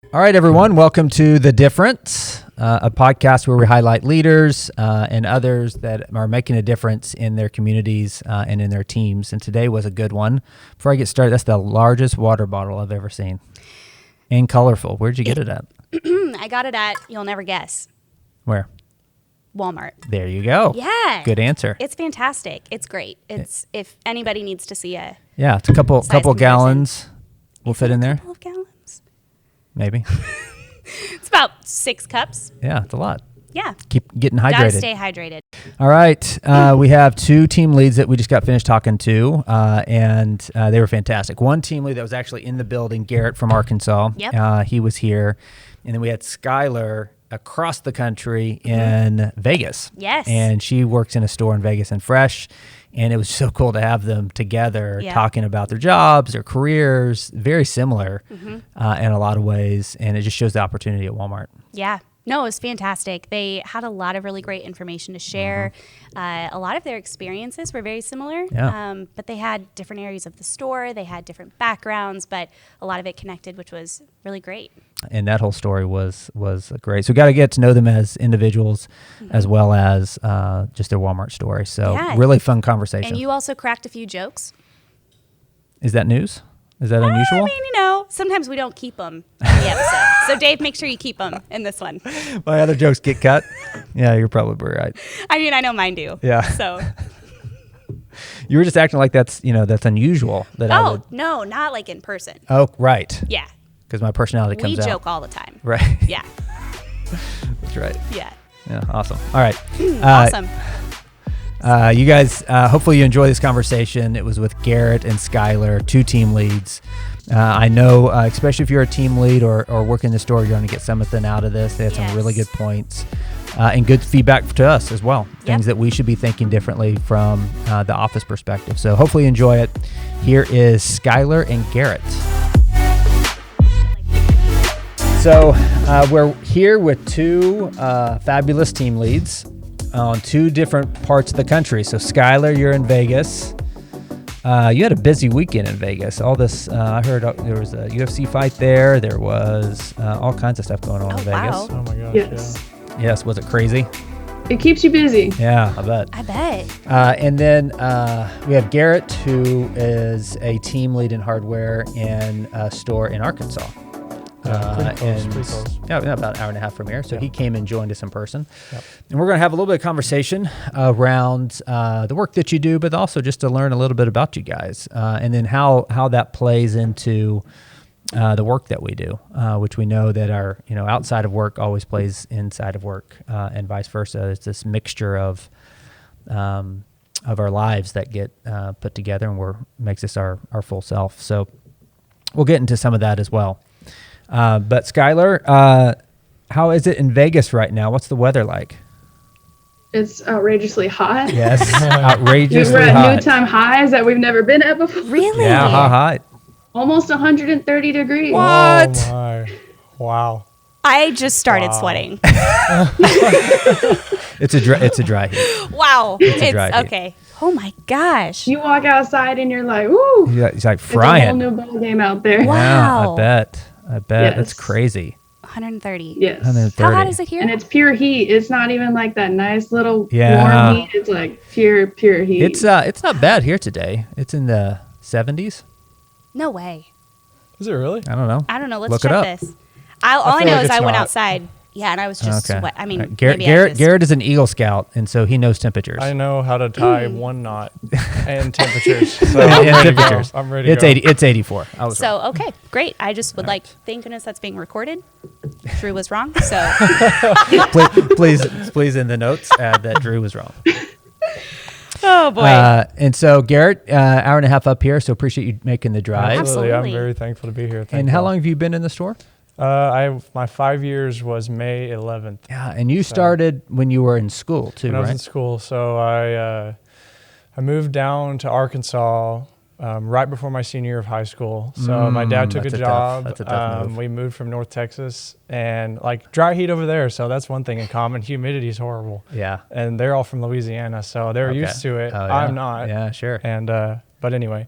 All right, everyone. Welcome to The Difference, a podcast where we highlight leaders and others that are making a difference in their communities and in their teams. And today was a good one. Before I get started, that's the largest water bottle I've ever seen. And colorful. Where'd you get it at? I got it at, you'll never guess, Where? Walmart. There you go. Yeah. Good answer. It's fantastic. It's great. It's if anybody needs to see a Yeah, it's a couple comparison. gallons will fit in there. A couple of gallons. Maybe. It's about 6 cups. Yeah, it's a lot. Yeah. Keep getting hydrated. Gotta stay hydrated. All right. We have 2 team leads that we just got finished talking to, and they were fantastic. One team lead that was actually in the building, Garrett from Arkansas. Yep. He was here. And then we had Skyler across the country in Vegas. Yes. And she works in a store in Vegas and Fresh. And it was so cool to have them together talking about their jobs, their careers, very similar in a lot of ways. And it just shows the opportunity at Walmart. Yeah. No, it was fantastic. They had a lot of really great information to share. A lot of their experiences were very similar, but they had different areas of the store. They had different backgrounds, but a lot of it connected, which was really great. And that whole story was great. So we got to get to know them as individuals as well as just their Walmart story. So really fun conversation. And you also cracked a few jokes. Is that news? Is that unusual? I mean, sometimes we don't keep them in the episode. So, Dave, make sure you keep them in this one. My other jokes get cut? Yeah, you're probably right. I mean, I know mine do. Yeah. So. You were just acting like that's unusual. No, not like in person. Oh, right. Yeah. Because my personality comes out. We joke all the time. Right. Yeah. That's right. Yeah. Yeah, awesome. All right. Awesome. You guys, hopefully you enjoy this conversation. It was with Garrett and Skyler, 2 team leads. I know, especially if you're a team lead or work in the store, you're going to get something out of this. They had some really good points and good feedback to us as well. Things that we should be thinking differently from the office perspective. So hopefully you enjoy it. Here is Skyler and Garrett. So we're here with 2 fabulous team leads on 2 different parts of the country. So Skyler, you're in Vegas. You had a busy weekend in Vegas. All this, I heard there was a UFC fight there. There was all kinds of stuff going on in Vegas. Wow. Oh my gosh. Yes. Yeah. Yes, was it crazy? It keeps you busy. Yeah, I bet. I bet. And then we have Garrett, who is a team lead in hardware in a store in Arkansas. Pretty close. Yeah, about an hour and a half from here. So he came and joined us in person. Yep. And we're going to have a little bit of conversation around the work that you do, but also just to learn a little bit about you guys and then how that plays into the work that we do, which we know that our outside of work always plays inside of work and vice versa. It's this mixture of our lives that get put together and makes us our full self. So we'll get into some of that as well. But Skyler, how is it in Vegas right now? What's the weather like? It's outrageously hot. Yes, outrageously We're at hot. new time highs that we've never been at before. Really? Yeah, how hot? Almost 130 degrees. What? Oh my. Wow. I just started sweating. It's a dry heat. Wow. It's a dry heat. Okay. Oh my gosh. You walk outside and you're like, woo. Yeah, it's like It's a frying. whole new ball game out there. Wow. Yeah, I bet. Yes. That's crazy. 130. Yes. 130. How hot is it here? And it's pure heat. It's not even like that nice little Yeah. warm heat. It's like pure heat. It's not bad here today. It's in the 70s. No way. Is it really? I don't know. I don't know. Let's Look it check up. this. All I feel know like is it's I went not. outside. Yeah, and I was just Okay. sweat. I mean, Garrett, maybe I just- Garrett is an Eagle Scout, and so he knows temperatures. I know how to tie one knot and temperatures. So And I'm ready to go. temperatures. I'm ready to It's go. 80. It's 84. I was wrong. So, okay, great. I just would like, thank goodness that's being recorded. Drew was wrong. So, please in the notes add that Drew was wrong. oh boy. And so Garrett, hour and a half up here, so appreciate you making the drive. Absolutely. Absolutely. I'm very thankful to be here. Thank And how y'all. long have you been in the store? My 5 years was May 11th Yeah, and you started when you were in school too, when I was right? in school. So I moved down to Arkansas right before my senior year of high school. So my dad took a that's job. That's a tough move. We moved from North Texas, and like dry heat over there. So that's one thing in common. Humidity is horrible. Yeah. And they're all from Louisiana, so they're Okay. used to it. Oh, yeah. I'm not. Yeah, sure. And but anyway,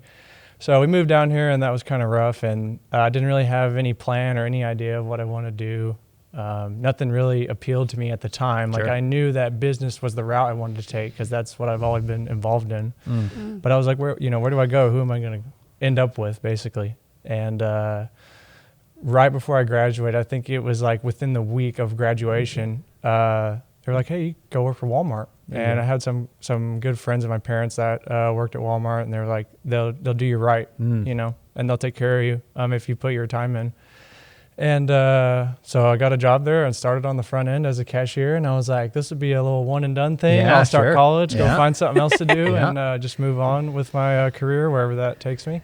So we moved down here, and that was kind of rough, and I didn't really have any plan or any idea of what I want to do. Nothing really appealed to me at the time. Sure. Like, I knew that business was the route I wanted to take because that's what I've always been involved in. But I was like, where do I go? Who am I going to end up with, basically? And right before I graduated, I think it was like within the week of graduation, they were like, hey, you go work for Walmart. And I had some good friends of my parents that worked at Walmart, and they were like, they'll do you right, you know, and they'll take care of you if you put your time in. And so I got a job there and started on the front end as a cashier, and I was like, this would be a little one and done thing. Yeah, I'll start college, go find something else to do, and just move on with my career wherever that takes me.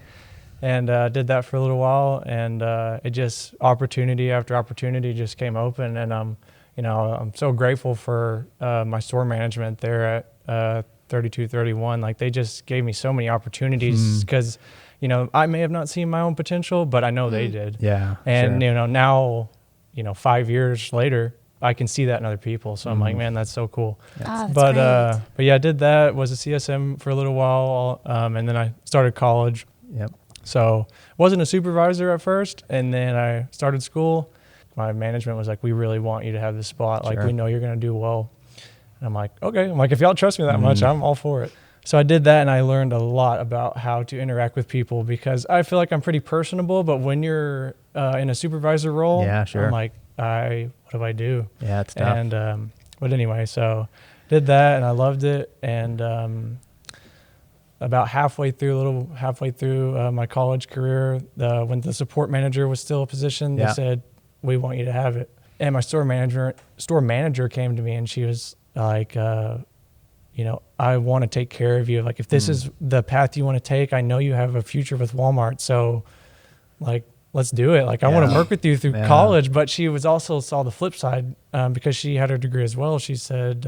And did that for a little while, and it just opportunity after opportunity just came open, and I'm so grateful for my store management there at 3231. Like, they just gave me so many opportunities because, I may have not seen my own potential, but I know they did. Yeah. And, sure. Now, 5 years later, I can see that in other people. So I'm like, man, that's so cool. Oh, that's but great. yeah, I did that, was a CSM for a little while, and then I started college. Yep. So wasn't a supervisor at first, and then I started school. My management was like, we really want you to have this spot. Like, we know you're going to do well. And I'm like, okay. I'm like, if y'all trust me that much, I'm all for it. So I did that, and I learned a lot about how to interact with people because I feel like I'm pretty personable, but when you're in a supervisor role, I'm like, what do I do? Yeah, it's tough. And, but anyway, so did that, and I loved it. And about halfway through my college career, when the support manager was still a position, they said, we want you to have it. And my store manager came to me, and she was like, I want to take care of you. Like, if this is the path you want to take, I know you have a future with Walmart. So, like, let's do it. Like, I want to work with you through college. But she was also saw the flip side because she had her degree as well. She said,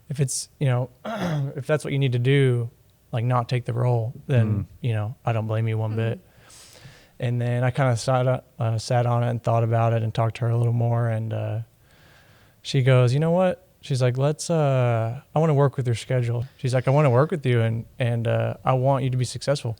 if it's, if that's what you need to do, like, not take the role, then, I don't blame you one bit. And then I kind of sat on it and thought about it and talked to her a little more. And she goes, you know what? She's like, I want to work with your schedule. She's like, I want to work with you, and I want you to be successful.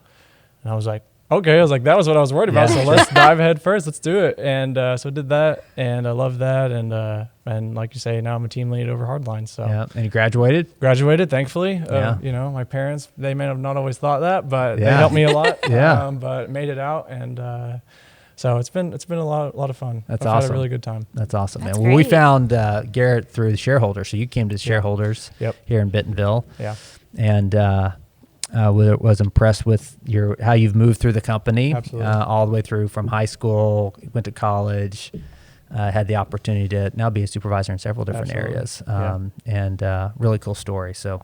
And I was like, okay. I was like, that was what I was worried about. So let's dive head first. Let's do it. And so I did that, and I loved that. And like you say, now I'm a team lead over Hardline. So and you graduated? Graduated, thankfully. My parents, they may have not always thought that, but they helped me a lot. But made it out, and so it's been a lot of fun. That's I've awesome. had a really good time. That's awesome, That's man. Well, we great. found Garrett through the shareholders. So you came to the shareholders here in Bentonville. Yeah. And was impressed with how you've moved through the company. Absolutely. All the way through from high school, went to college, had the opportunity to now be a supervisor in several different areas. And really cool story. So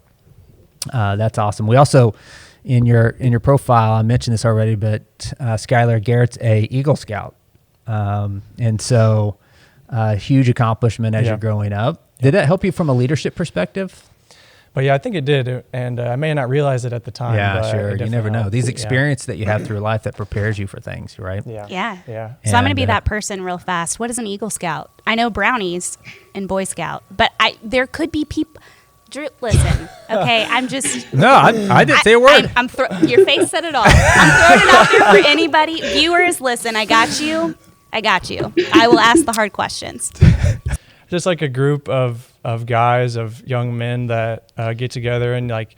that's awesome. We also, in your profile, I mentioned this already, but Skyler, Garrett's a Eagle Scout. And so huge accomplishment as you're growing up. Did that help you from a leadership perspective? But yeah, I think it did, and I may not realize it at the time. Yeah, but sure. You never know. helped. These experiences that you have through life that prepares you for things, right? Yeah. Yeah. So I'm going to be And, that person real fast. What is an Eagle Scout? I know brownies and Boy Scout, but there could be people. Drew, listen, okay? I'm just. No, I didn't say a word. Your face said it all. I'm throwing it out there for anybody. Viewers, listen, I got you. I will ask the hard questions. Just like a group of guys, of young men that get together and like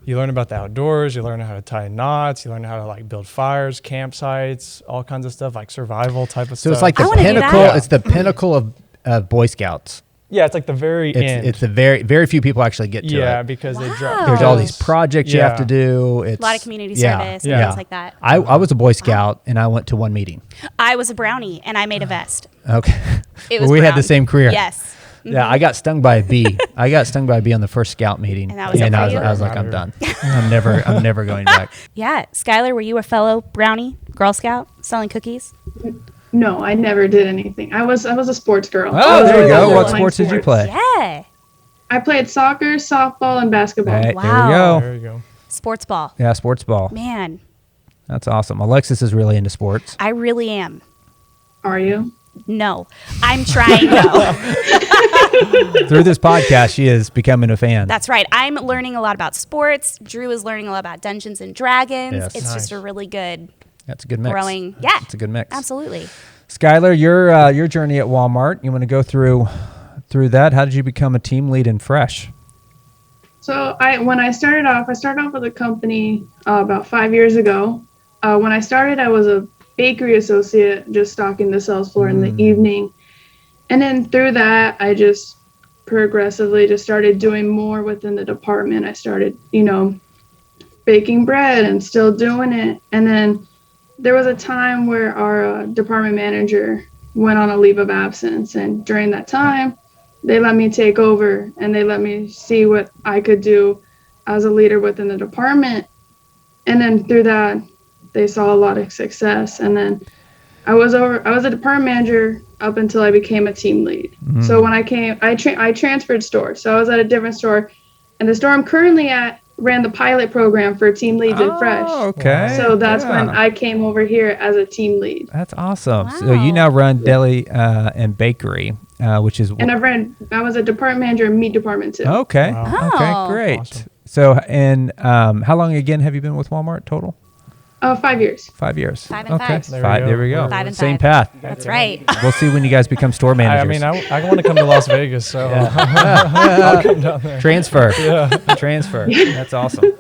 you learn about the outdoors, you learn how to tie knots, you learn how to like build fires, campsites, all kinds of stuff like survival type of stuff. So it's like the pinnacle. It's the pinnacle of Boy Scouts. Yeah, it's like the very end. It's the very few people actually get to it. Yeah, because they drop. There's all these projects you have to do. It's a lot of community service and things like that. I was a Boy Scout and I went to one meeting. I was a brownie and I made a vest. Okay. It was we had brown. the same career. Yes. Yeah, I got stung by a bee. I got stung by a bee on the first Scout meeting, And that was it for you? I was like, I'm done. I'm never going back. Yeah. Skyler, were you a fellow brownie, Girl Scout, selling cookies? No, I never did anything. I was a sports girl. Oh, there you go. Playing What sports did you play? Yeah. I played soccer, softball, and basketball. Hey, Wow. There you go. Sports ball. Yeah, sports ball. Man, That's awesome. Alexis is really into sports. I really am. Are you? No, I'm trying though. Through this podcast, she is becoming a fan. That's right. I'm learning a lot about sports. Drew is learning a lot about Dungeons and Dragons. Yes. It's just a really good That's a good mix. growing. Yeah, it's a good mix. Absolutely. Skyler, your journey at Walmart. You want to go through that? How did you become a team lead in Fresh? So when I started off with a company about 5 years ago. When I started, I was a bakery associate, just stocking the sales floor in the evening. And then through that, I just progressively just started doing more within the department. I started, baking bread and still doing it. And then there was a time where our department manager went on a leave of absence. And during that time, they let me take over and they let me see what I could do as a leader within the department. And then through that, they saw a lot of success. And then I was a department manager up until I became a team lead. So when I came, I transferred stores. So I was at a different store, and the store I'm currently at ran the pilot program for team leads in Fresh. Okay. So that's when I came over here as a team lead. That's awesome. Wow. So you now run deli and bakery, which is And I was a department manager in meat department too. okay. Wow. Okay, Oh. great. Awesome. So, and how long again have you been with Walmart total? 5 years. 5 years. 5 and okay. 5. There we go. 5 and Same 5. path. That's right. We'll see when you guys become store I managers. mean, I want to come to Las Vegas, so I'll come down there. Transfer. Transfer. That's awesome.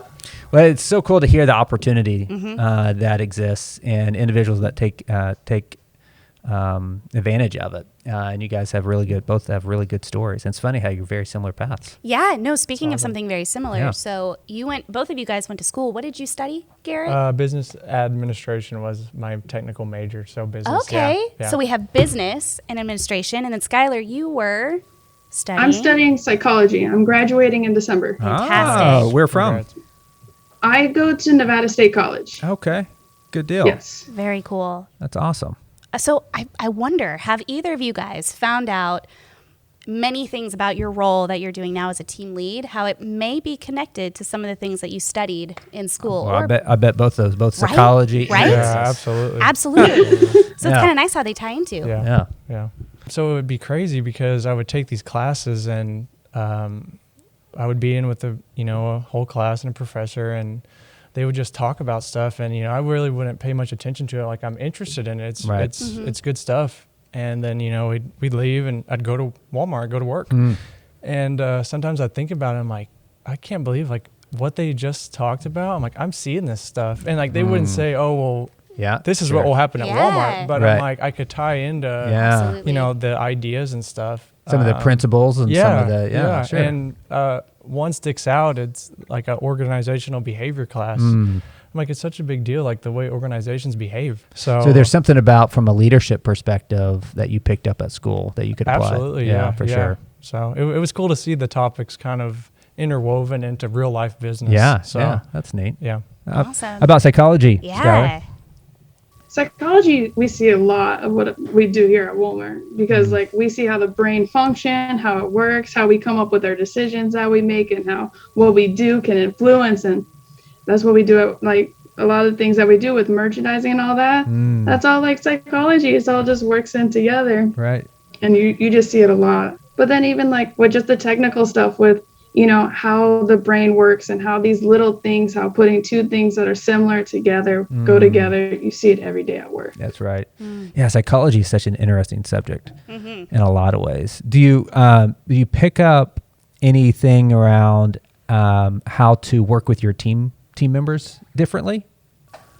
Well, it's so cool to hear the opportunity that exists and individuals that take advantage of it. And you guys have both have really good stories. And it's funny how you're very similar paths. Yeah. No. Speaking of something very similar, Yeah. so both of you guys went to school. What did you study, Garrett? Business administration was my technical major, so business. Okay. Yeah. So we have business and administration, and then Skyler, you were studying. I'm studying psychology. I'm graduating in December. Fantastic. Oh, where from? Congrats. I go to Nevada State College. Okay. Good deal. Yes. Very cool. That's awesome. So I wonder, have either of you guys found out many things about your role that you're doing now as a team lead, how it may be connected to some of the things that you studied in school? Well, I bet both those, both Right? psychology Right? and Yeah, business. absolutely. Absolutely. So it's Yeah. kind of nice how they tie into. Yeah. Yeah. So it would be crazy because I would take these classes and I would be in with a whole class and a professor, and they would just talk about stuff, and I really wouldn't pay much attention to it. Like, I'm interested in it. It's Right. it's good stuff. And then we'd leave, and I'd go to Walmart, go to work, and sometimes I think about it. I'm like, I can't believe like what they just talked about. I'm like, I'm seeing this stuff, and like they wouldn't say, oh well, Yeah. this is sure. what will happen at Yeah. Walmart, but Right. I'm like, I could tie into Yeah. Absolutely. the ideas and stuff. Some of the principles and some of the, sure. And one sticks out. It's like an organizational behavior class. Mm. I'm like, it's such a big deal, like the way organizations behave. So there's something about from a leadership perspective that you picked up at school that you could apply. absolutely, yeah, for sure. So it was cool to see the topics kind of interwoven into real life business. Yeah, So yeah, that's neat. yeah. Awesome. About psychology, Yeah. Skyler? Psychology, we see a lot of what we do here at Walmart because like we see how the brain function, how it works, how we come up with our decisions that we make, and how what we do can influence. And that's what we do at like a lot of things that we do with merchandising and all that. That's all like psychology. It's all just works in together, Right. and you just see it a lot. But then even like with just the technical stuff with how the brain works and how these little things, how putting two things that are similar together go together. You see it every day at work. That's right. Yeah, psychology is such an interesting subject in a lot of ways. Do you pick up anything around how to work with your team members differently?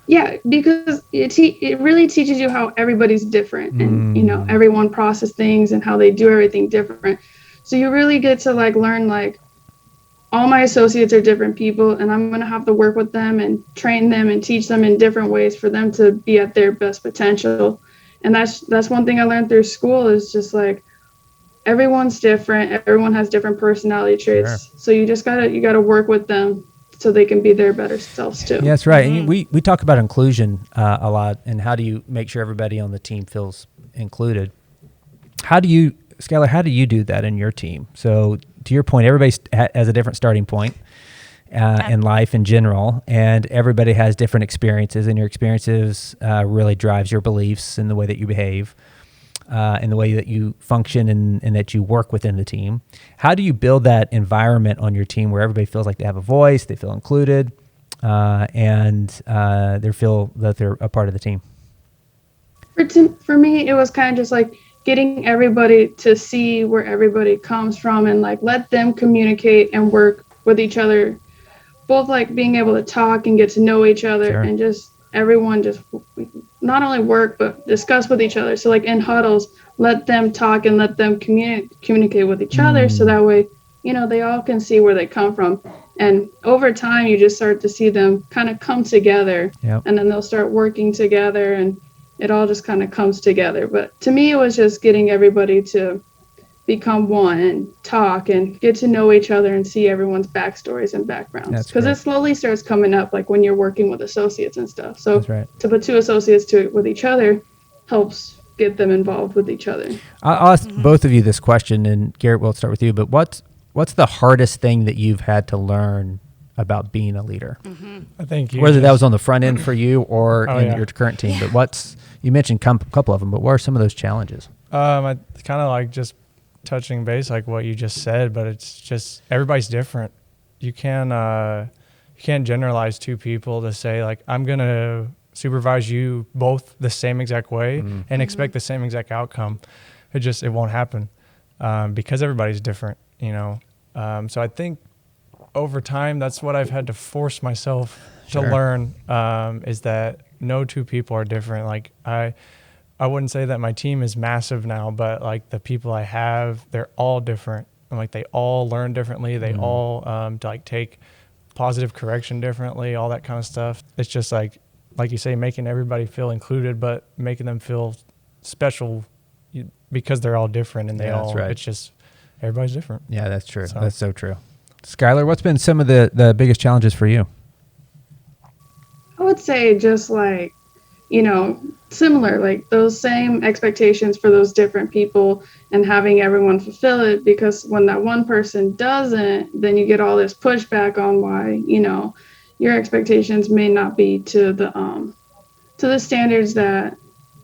Yeah, because it really teaches you how everybody's different and, everyone process things and how they do everything different. So you really get to like learn like all my associates are different people, and I'm going to have to work with them and train them and teach them in different ways for them to be at their best potential. And that's one thing I learned through school is just like everyone's different. Everyone has different personality traits. Sure. So you just gotta work with them so they can be their better selves too. Yeah, that's right. And we talk about inclusion a lot, and how do you make sure everybody on the team feels included? Skyler, how do you do that in your team? So to your point, everybody has a different starting point in life in general, and everybody has different experiences, and your experiences really drives your beliefs and the way that you behave. in the way that you function and that you work within the team. How do you build that environment on your team where everybody feels like they have a voice, they feel included, and they feel that they're a part of the team? For me, it was kind of just like getting everybody to see where everybody comes from and like let them communicate and work with each other, both like being able to talk and get to know each other. Sure. And just everyone just not only work but discuss with each other. So like in huddles, let them talk and let them communicate with each other, so that way, you know, they all can see where they come from. And over time, you just start to see them kind of come together. Yep. And then they'll start working together and it all just kind of comes together. But to me, it was just getting everybody to become one and talk and get to know each other and see everyone's backstories and backgrounds. Because it slowly starts coming up, like when you're working with associates and stuff. So to put two associates with each other helps get them involved with each other. I'll ask both of you this question, and Garrett, we'll start with you. But what's the hardest thing that you've had to learn about being a leader? I think whether that was on the front end for you or in your current team. But you mentioned a couple of them, but what are some of those challenges? I kind of like just touching base like what you just said, but it's just everybody's different. You can't generalize two people to say like I'm gonna supervise you both the same exact way and expect the same exact outcome. It won't happen because everybody's different, you know. So I think over time that's what I've had to force myself to learn, is that no two people are different. Like I wouldn't say that my team is massive now, but like the people I have, they're all different. And like they all learn differently. They all like take positive correction differently, all that kind of stuff. It's just like you say, making everybody feel included, but making them feel special because they're all different and it's just, everybody's different. Yeah, that's true. So. That's so true. Skyler, what's been some of the biggest challenges for you? I would say just like, you know, similar, like those same expectations for those different people and having everyone fulfill it, because when that one person doesn't, then you get all this pushback on why, you know, your expectations may not be to the standards that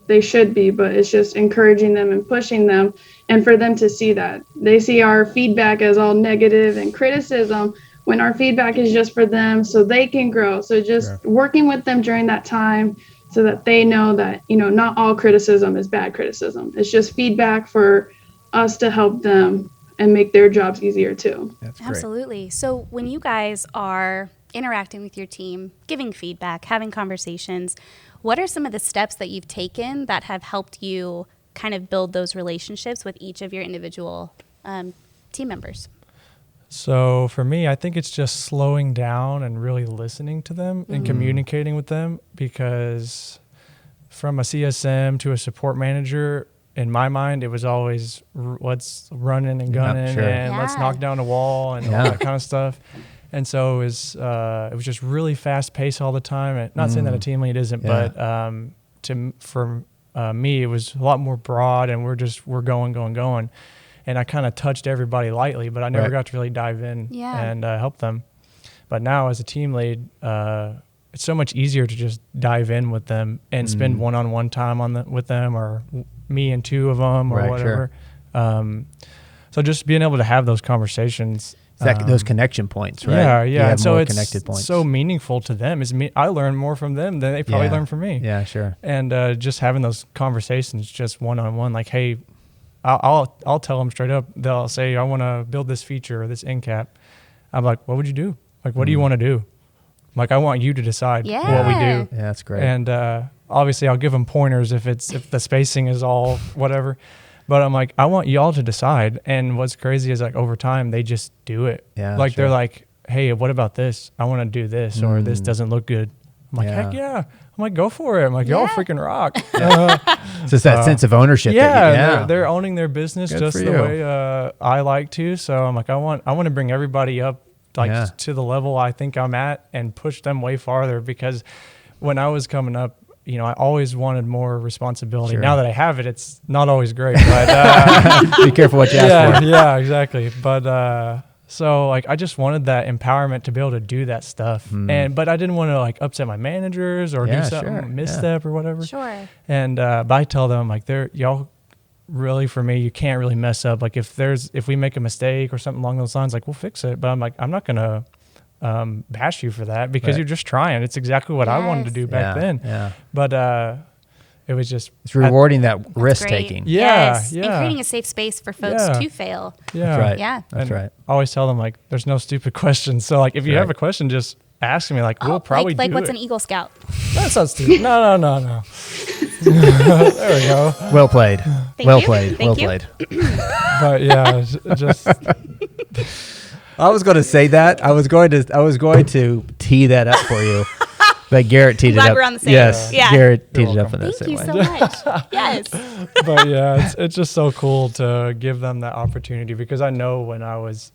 they should be, but it's just encouraging them and pushing them. And for them to see that, they see our feedback as all negative and criticism when our feedback is just for them so they can grow. So just working with them during that time so that they know that, you know, not all criticism is bad criticism. It's just feedback for us to help them and make their jobs easier too. That's great. Absolutely. So when you guys are interacting with your team, giving feedback, having conversations, what are some of the steps that you've taken that have helped you kind of build those relationships with each of your individual team members? So for me, I think it's just slowing down and really listening to them and communicating with them, because from a CSM to a support manager, in my mind, it was always let's running and gunning and let's knock down a wall and all that kind of stuff. And so it was just really fast paced all the time. And not saying that a team lead isn't, but for me, it was a lot more broad, and we're going. And I kind of touched everybody lightly, but I never got to really dive in and help them. But now as a team lead, it's so much easier to just dive in with them and spend one-on-one time with them, or me and two of them or whatever. So just being able to have those conversations. Those connection points, right? Yeah. And so it's connected points. So meaningful to them. I learn more from them than they probably learn from me. Yeah, sure. And just having those conversations just one-on-one, like, hey, I'll tell them straight up. They'll say, I want to build this feature or this end cap. I'm like, what would you do? Like, what do you want to do? Like, I want you to decide what we do. Yeah, that's great. And obviously, I'll give them pointers if the spacing is all whatever. But I'm like, I want y'all to decide. And what's crazy is like over time, they just do it. Yeah, like they're like, hey, what about this? I want to do this, or this doesn't look good. I'm like, heck yeah. I'm like, go for it. I'm like, y'all freaking rock. It's just that sense of ownership. They're owning their business just the way I like to. So I'm like, I want to bring everybody up to the level I think I'm at and push them way farther, because when I was coming up, you know, I always wanted more responsibility. Now that I have it, it's not always great. But be careful what you ask for. Yeah, exactly. But so like I just wanted that empowerment to be able to do that stuff. But I didn't want to like upset my managers or do something misstep or whatever. Sure. And but I tell them like y'all really for me, you can't really mess up. Like if we make a mistake or something along those lines, like we'll fix it. But I'm like, I'm not gonna bash you for that because you're just trying. It's exactly what I wanted to do back then. Yeah. But it was just it's rewarding that risk taking. Yes. Yeah. And creating a safe space for folks to fail. Yeah. That's right. Yeah. That's right. I always tell them like, there's no stupid questions. So like, if you have a question, just ask me. Like, we'll probably like do what's it. an Eagle Scout? That's not stupid. No. There we go. Well played. Thank well you. played. Thank well you. played. But yeah, just I was going to say that. I was going to tee that up for you. But Garrett teed it Glad up. we're on the same. Yes. Yeah. Garrett teed it up in that Thank same you way. so much. Yes. but yeah, it's just so cool to give them that opportunity because I know when I was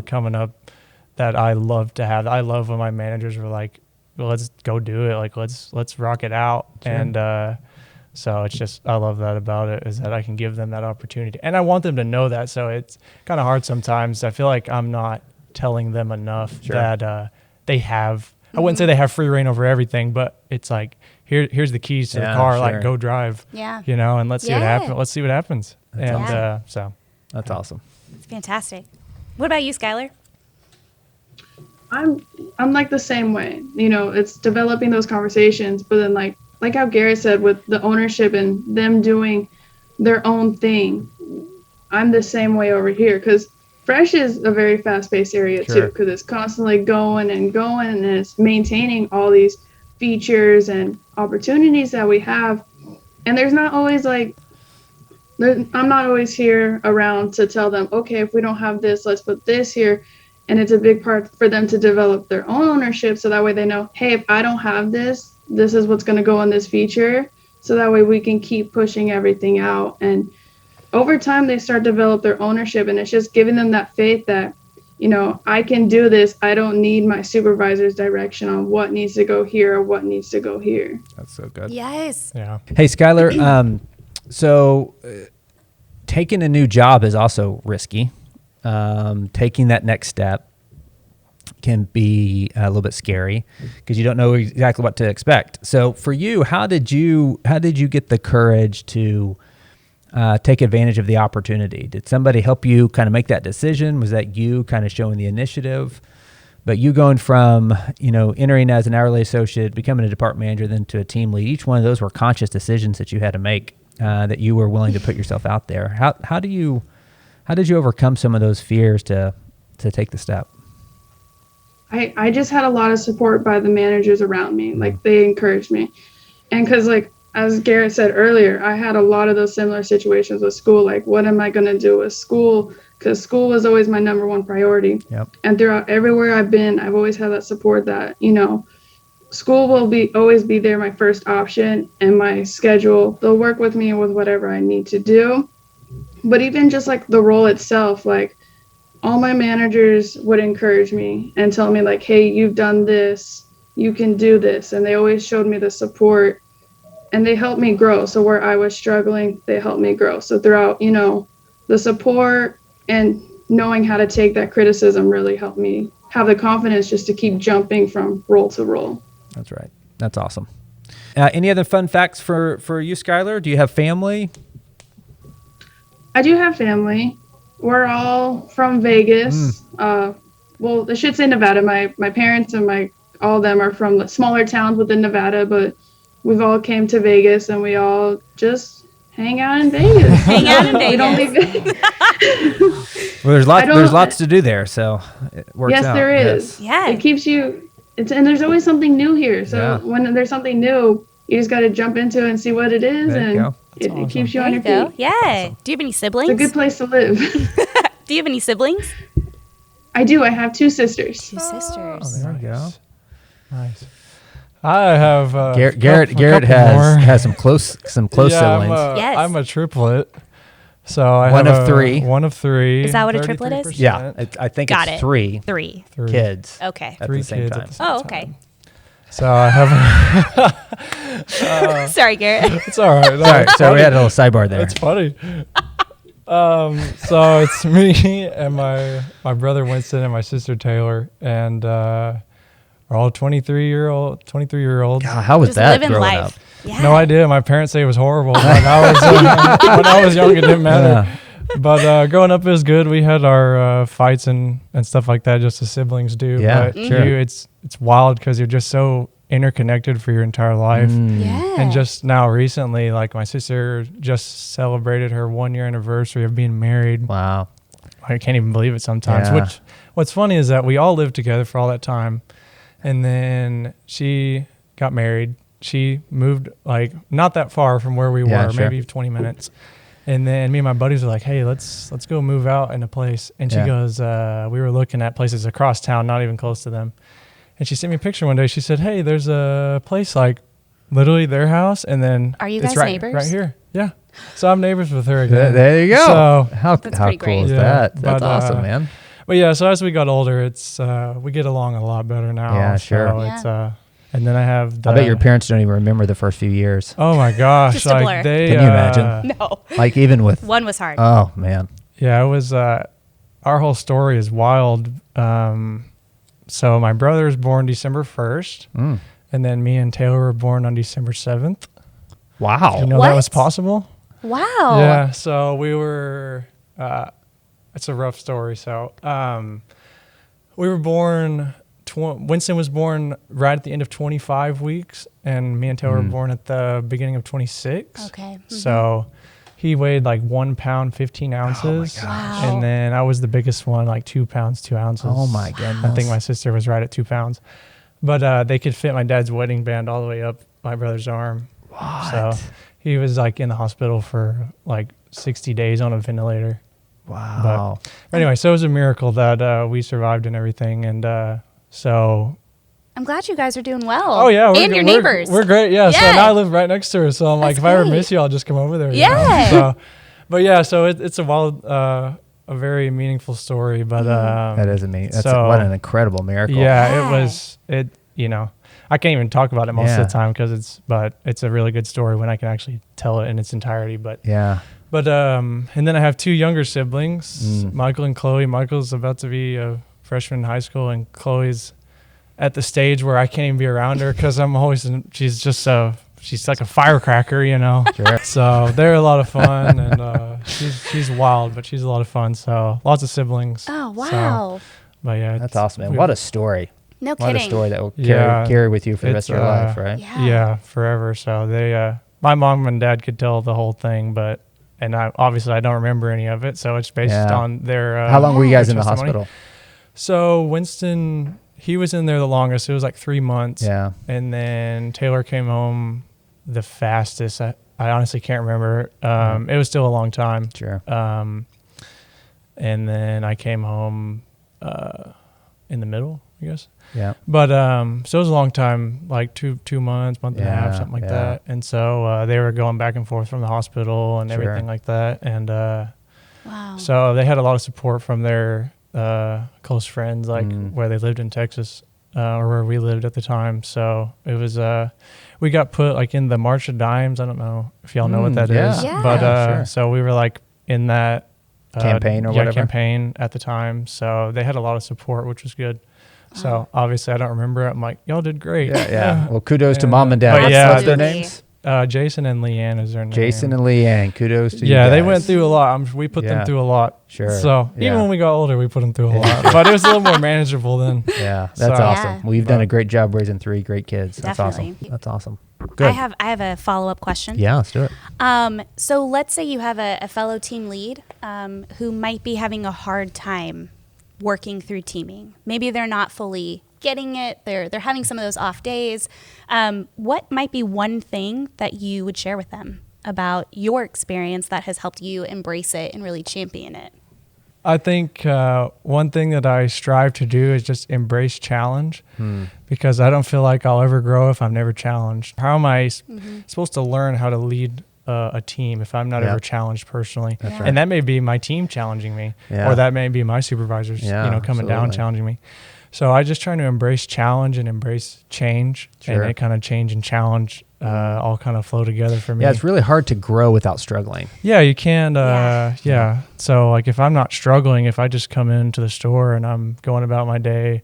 coming up that I love to have. I love when my managers were like, well, let's go do it. Like let's rock it out. Sure. And so it's just I love that about it is that I can give them that opportunity, and I want them to know that. So it's kind of hard sometimes. I feel like I'm not telling them enough that they have. I wouldn't say they have free reign over everything, but it's like here's the keys to the car. Sure. Like go drive. Yeah. You know, and let's see what happens. Let's see what happens. That's and awesome. So that's awesome. It's fantastic. What about you, Skyler? I'm like the same way. You know, it's developing those conversations, but then like how Garrett said with the ownership and them doing their own thing, I'm the same way over here because Fresh is a very fast-paced area too because it's constantly going and it's maintaining all these features and opportunities that we have. And there's not always I'm not always here around to tell them, okay, if we don't have this, let's put this here. And it's a big part for them to develop their own ownership so that way they know, hey, if I don't have this, this is what's going to go in this feature. So that way we can keep pushing everything out. And over time, they start to develop their ownership. And it's just giving them that faith that, you know, I can do this. I don't need my supervisor's direction on what needs to go here or what needs to go here. That's so good. Yes. yeah. Hey, Skyler, so taking a new job is also risky. Taking that next step can be a little bit scary because you don't know exactly what to expect. So for you, how did you get the courage to take advantage of the opportunity? Did somebody help you kind of make that decision? Was that you kind of showing the initiative? But you going from, you know, entering as an hourly associate, becoming a department manager, then to a team lead, each one of those were conscious decisions that you had to make, that you were willing to put yourself out there. How did you overcome some of those fears to take the step? I just had a lot of support by the managers around me. Like they encouraged me. And because like, as Garrett said earlier, I had a lot of those similar situations with school. Like, what am I going to do with school? Because school was always my number one priority. Yep. And throughout everywhere I've been, I've always had that support that, you know, school will always be there, my first option, and my schedule. They'll work with me with whatever I need to do. But even just like the role itself, like all my managers would encourage me and tell me like, hey, you've done this, you can do this. And they always showed me the support and they helped me grow. So where I was struggling, they helped me grow. So throughout, you know, the support and knowing how to take that criticism really helped me have the confidence just to keep jumping from role to role. That's right. That's awesome. Any other fun facts for you, Skyler? Do you have family? I do have family. We're all from Vegas. Well, I should say Nevada. My parents and all of them are from the smaller towns within Nevada, but we've all came to Vegas and we all just hang out in Vegas. Hang out in Vegas. We don't leave. Well, there's lots to do there, so it works out. Yes, there is. Yeah. It keeps you. And there's always something new here. So when there's something new, you just got to jump into it and see what it is, and it keeps you on your feet. Yeah. Awesome. Do you have any siblings? It's a good place to live. Do you have any siblings? I do. I have two sisters. Two sisters. Oh, there we go. Nice. I have Garrett has some close siblings. Yes. I'm a triplet. So I One have of three. One of three. Is that what a triplet is? 33%. Yeah, I think Got it's it. three Three. kids Okay. at Three the same kids time. at the same Oh, time. okay. So I have. Sorry, Garrett. It's all right. No, Sorry, it's so we funny. had a little sidebar there. It's funny. So it's me and my brother Winston and my sister Taylor, and we're all 23-year-olds. God, how was Just that living growing life. up? Yeah. No idea. My parents say it was horrible. When I was young, it didn't matter. But growing up, it was good. We had our fights and stuff like that, just as siblings do. Yeah, but sure. it's wild because you're just so interconnected for your entire life. Yeah. And just now recently, like my sister just celebrated her 1-year anniversary of being married. Wow. I can't even believe it sometimes. Yeah. What's funny is that we all lived together for all that time. And then she got married. She moved like not that far from where we were, sure. maybe 20 minutes. And then me and my buddies were like, hey, let's go move out in a place. And she goes, we were looking at places across town, not even close to them. And she sent me a picture one day. She said, hey, there's a place like literally their house. And then Are you it's guys neighbors? Right here. Yeah. So I'm neighbors with her again. There you go. So, how That's cool pretty great. is Yeah, that? That's but, awesome, man. but yeah, so as we got older, it's we get along a lot better now. Yeah, sure. So it's and then I have the, I bet your parents don't even remember the first few years. oh my gosh, Just a blur. they Can you imagine? No. Like even with, One was hard. oh man. Yeah, it was our whole story is wild. So my brother was born December 1st, and then me and Taylor were born on December 7th. Wow. Did you know What? that was possible? Wow. Yeah, so we were it's a rough story. So we were born Winston was born right at the end of 25 weeks, and me and Taylor were born at the beginning of 26. Okay. So he weighed like 1 pound, 15 ounces. Wow. And then I was the biggest one, like 2 pounds, 2 ounces. Oh my goodness. I think my sister was right at 2 pounds. But they could fit my dad's wedding band all the way up my brother's arm. What? So he was like in the hospital for like 60 days on a ventilator. Wow. But anyway, so it was a miracle that we survived and everything. And so... I'm glad you guys are doing well. Oh, yeah. And your neighbors. We're great. Yeah. So Yeah. now I live right next to her. So I'm like, That's if I ever great. miss you, I'll just come over there. you Yeah. know? So, but yeah, so it's a wild, a very meaningful story. But that is amazing. That's so- what an incredible miracle. yeah, you know, I can't even talk about it most Yeah. of the time because it's a really good story when I can actually tell it in its entirety. But Yeah. and then I have 2 younger siblings, Michael and Chloe. Michael's about to be a freshman in high school, and Chloe's at the stage where I can't even be around her because she's like a firecracker, you know. Sure. So they're a lot of fun, and she's wild, but she's a lot of fun. So lots of siblings. Oh, So, wow. but yeah, That's awesome, man. What a story. No What kidding. a story that will Yeah. carry with you for the rest of your It's, life, right? yeah, forever. So they, my mom and dad could tell the whole thing, and obviously I don't remember any of it. So it's based Yeah. on their. How long were you guys in the testimony. hospital? So Winston, he was in there the longest. It was like 3 months. Yeah. And then Taylor came home the fastest. I honestly can't remember. It was still a long time. Sure. And then I came home in the middle, I guess. Yeah. But so it was a long time, like two months, month and a half, Yeah, something like yeah. that. And so they were going back and forth from the hospital and Sure. everything like that. And Wow. so they had a lot of support from their close friends, like where they lived in Texas or where we lived at the time. So it was we got put like in the March of Dimes. I don't know if y'all know what that is, yeah. Yeah. but Sure. so we were like in that Campaign or whatever? campaign at the time. So they had a lot of support, which was good. So obviously I don't remember it. I'm like, y'all did great. Yeah. Well, kudos to And, mom and dad. but What's- yeah, What's their Absolutely. names? Jason and Leanne is their name. Jason and Leanne. Kudos to you Yeah, they guys. went through a lot. We put Yeah. them through a lot. Sure. So Yeah. even when we got older, we put them through a lot. But it was a little more manageable then. Yeah, that's So- awesome. Yeah. Well, you've done a great job raising 3 great kids. That's Definitely. awesome. That's awesome. Good. I have a follow-up question. Yeah, let's do it. So let's say you have a fellow team lead who might be having a hard time working through teaming. Maybe they're not fully getting it. They're having some of those off days. What might be one thing that you would share with them about your experience that has helped you embrace it and really champion it? I think one thing that I strive to do is just embrace challenge because I don't feel like I'll ever grow if I'm never challenged. How am I supposed to learn how to lead a team if I'm not Yep. ever challenged personally? That's right. And that may be my team challenging me, Yeah. or that may be my supervisors, Yeah, coming down absolutely. challenging me. So I just try to embrace challenge and embrace change, Sure. and it kind of change and challenge all kind of flow together for me. Yeah, it's really hard to grow without struggling. Yeah, you can. Yeah. So like if I'm not struggling, if I just come into the store and I'm going about my day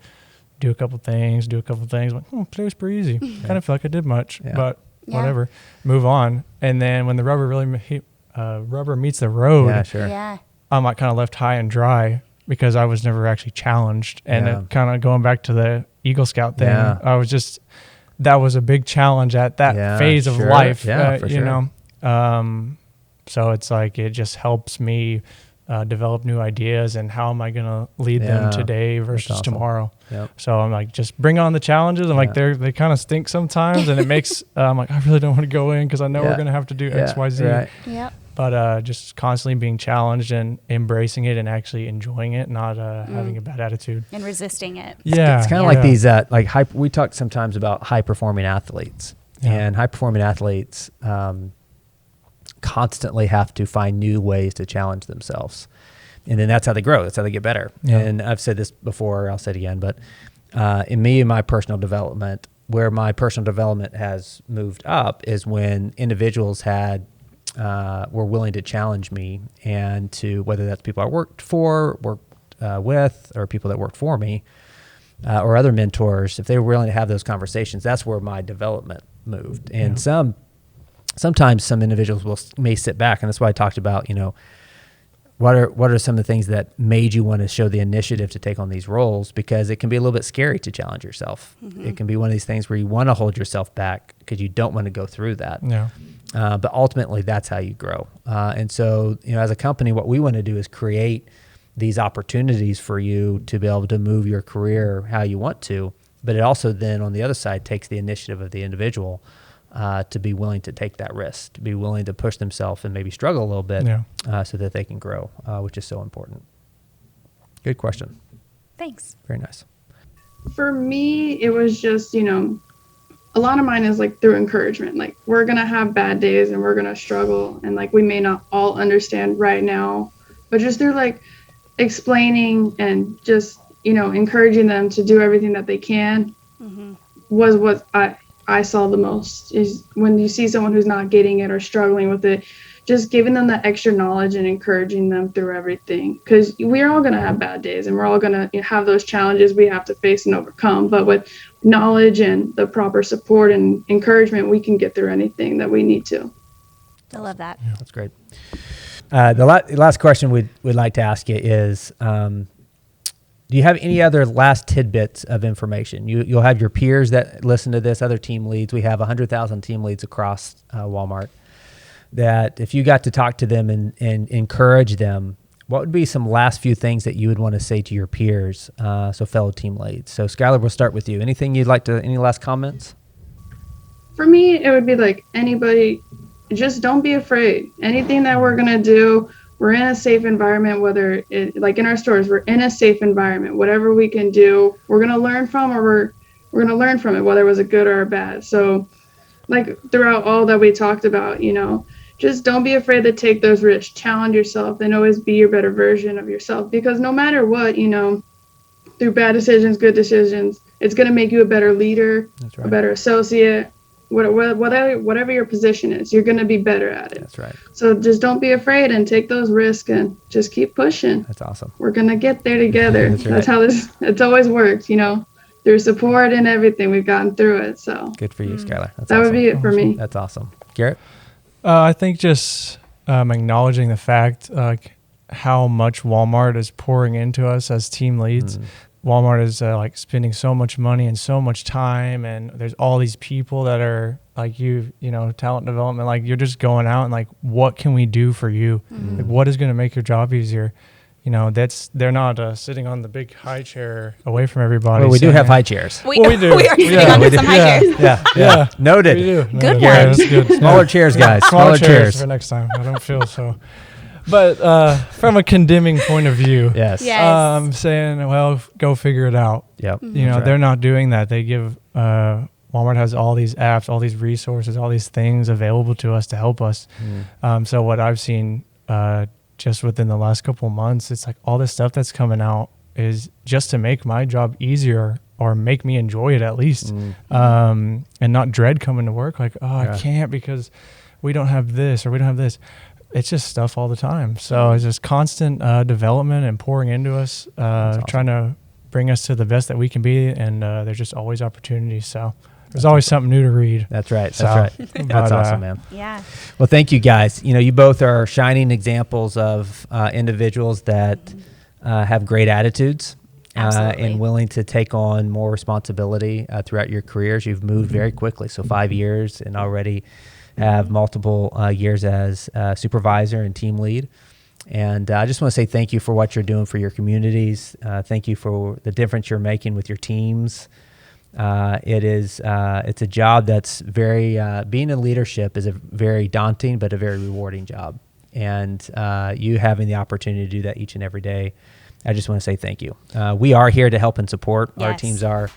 do a couple things. I'm like, today was pretty easy. Kind of feel like I did much, but whatever, move on. And then when the rubber rubber meets the road, I'm like kind of left high and dry because I was never actually challenged. And kind of going back to the Eagle Scout thing, that was a big challenge at that phase of life, you know? So it's like, it just helps me develop new ideas and how am I going to lead them today versus tomorrow. So I'm like, just bring on the challenges. I'm like, they kind of stink sometimes, and it makes, I'm like, I really don't want to go in because I know we're going to have to do X, Y, Z. But just constantly being challenged and embracing it and actually enjoying it, not having a bad attitude. And resisting it. It's kind of like these, we talk sometimes about high-performing athletes. And high-performing athletes constantly have to find new ways to challenge themselves. And then that's how they grow. That's how they get better. And I've said this before, I'll say it again, but in my personal development, where my personal development has moved up is when individuals were willing to challenge me, and to, whether that's people I worked with, or people that worked for me, or other mentors, if they were willing to have those conversations, that's where my development moved. And sometimes some individuals may sit back, and that's why I talked about, you know, what are some of the things that made you want to show the initiative to take on these roles, because it can be a little bit scary to challenge yourself. It can be one of these things where you want to hold yourself back because you don't want to go through that. But ultimately, that's how you grow. And so, you know, as a company, what we want to do is create these opportunities for you to be able to move your career how you want to. But it also then, on the other side, takes the initiative of the individual to be willing to take that risk, to be willing to push themselves and maybe struggle a little bit so that they can grow, which is so important. Good question. Thanks. Very nice. For me, it was just, you know, a lot of mine is like through encouragement. Like, we're going to have bad days and we're going to struggle. And like, we may not all understand right now, but just through like explaining and just, you know, encouraging them to do everything that they can was what I saw the most, is when you see someone who's not getting it or struggling with it, just giving them that extra knowledge and encouraging them through everything. Because we're all going to have bad days and we're all going to have those challenges we have to face and overcome. But with knowledge and the proper support and encouragement, we can get through anything that we need to. I love that. Yeah, that's great. The last question we'd like to ask you is, do you have any other last tidbits of information? You'll have your peers that listen to this, other team leads. We have 100,000 team leads across Walmart, that if you got to talk to them and encourage them, what would be some last few things that you would want to say to your peers, so fellow team leads? So Skyler, we'll start with you. Anything you'd like to, any last comments? For me, it would be like, anybody, just don't be afraid. Anything that we're going to do, we're in a safe environment, whether it, like in our stores, we're in a safe environment. Whatever we can do, we're going to learn from, or we're going to learn from it, whether it was a good or a bad. So like throughout all that we talked about, you know, just don't be afraid to take those risks, challenge yourself, and always be your better version of yourself. Because no matter what, you know, through bad decisions, good decisions, it's going to make you a better leader, a better associate. Whatever your position is, you're going to be better at it. That's right. So just don't be afraid and take those risks and just keep pushing. That's awesome. We're going to get there together. That's how it's always worked, you know, through support and everything. We've gotten through it. So good for you, Skyler. That's that awesome. would be it for me. That's awesome. Garrett? I think just acknowledging the fact like how much Walmart is pouring into us as team leads. Walmart is like spending so much money and so much time, and there's all these people that are like you know, talent development, like you're just going out and like, what can we do for you? Like, what is going to make your job easier? You know, they're not sitting on the big high chair away from everybody. Well, we do have high chairs. We do. We are sitting on some high chairs. Yeah. Noted. We do. Good Yeah, one. that's good. Smaller chairs, guys. Smaller chairs for next time. I don't feel so. But from a condemning point of view, Yes. I'm saying, well, go figure it out. Yep. You know, they're not doing that. They give Walmart has all these apps, all these resources, all these things available to us to help us. So what I've seen just within the last couple of months, it's like all this stuff that's coming out is just to make my job easier or make me enjoy it at least, and not dread coming to work. Like, I can't because we don't have this or we don't have this. It's just stuff all the time. So it's just constant development and pouring into us, awesome. Trying to bring us to the best that we can be, and there's just always opportunities. So there's always something new to read. That's right. So, That's right. That's awesome, man. Yeah. Well, thank you guys. You both are shining examples of individuals that have great attitudes and willing to take on more responsibility throughout your careers. You've moved very quickly, so 5 years, and already have multiple years as supervisor and team lead. And I just want to say thank you for what you're doing for your communities. Thank you for the difference you're making with your teams. It's a job that's very, being in leadership is a very daunting, but a very rewarding job. And you having the opportunity to do that each and every day, I just want to say thank you. We are here to help and support. Yes. Our teams are,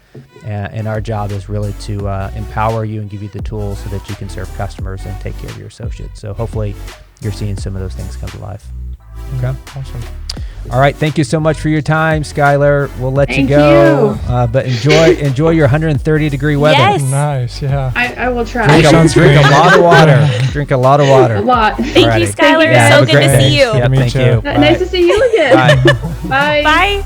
and our job is really to empower you and give you the tools so that you can serve customers and take care of your associates. So hopefully you're seeing some of those things come to life. Okay. Awesome. All right. Thank you so much for your time, Skyler. We'll let you Thank go. you. But enjoy your 130-degree weather. Yes. Nice. Yeah. I will try. Drink a lot of water. Drink a lot of water. A lot. Thank you, Alrighty. Skyler. Yeah, So have a good great to day. see you. Yeah, Good to thank meet you. you. Nice to see you again. Bye. Bye. Bye.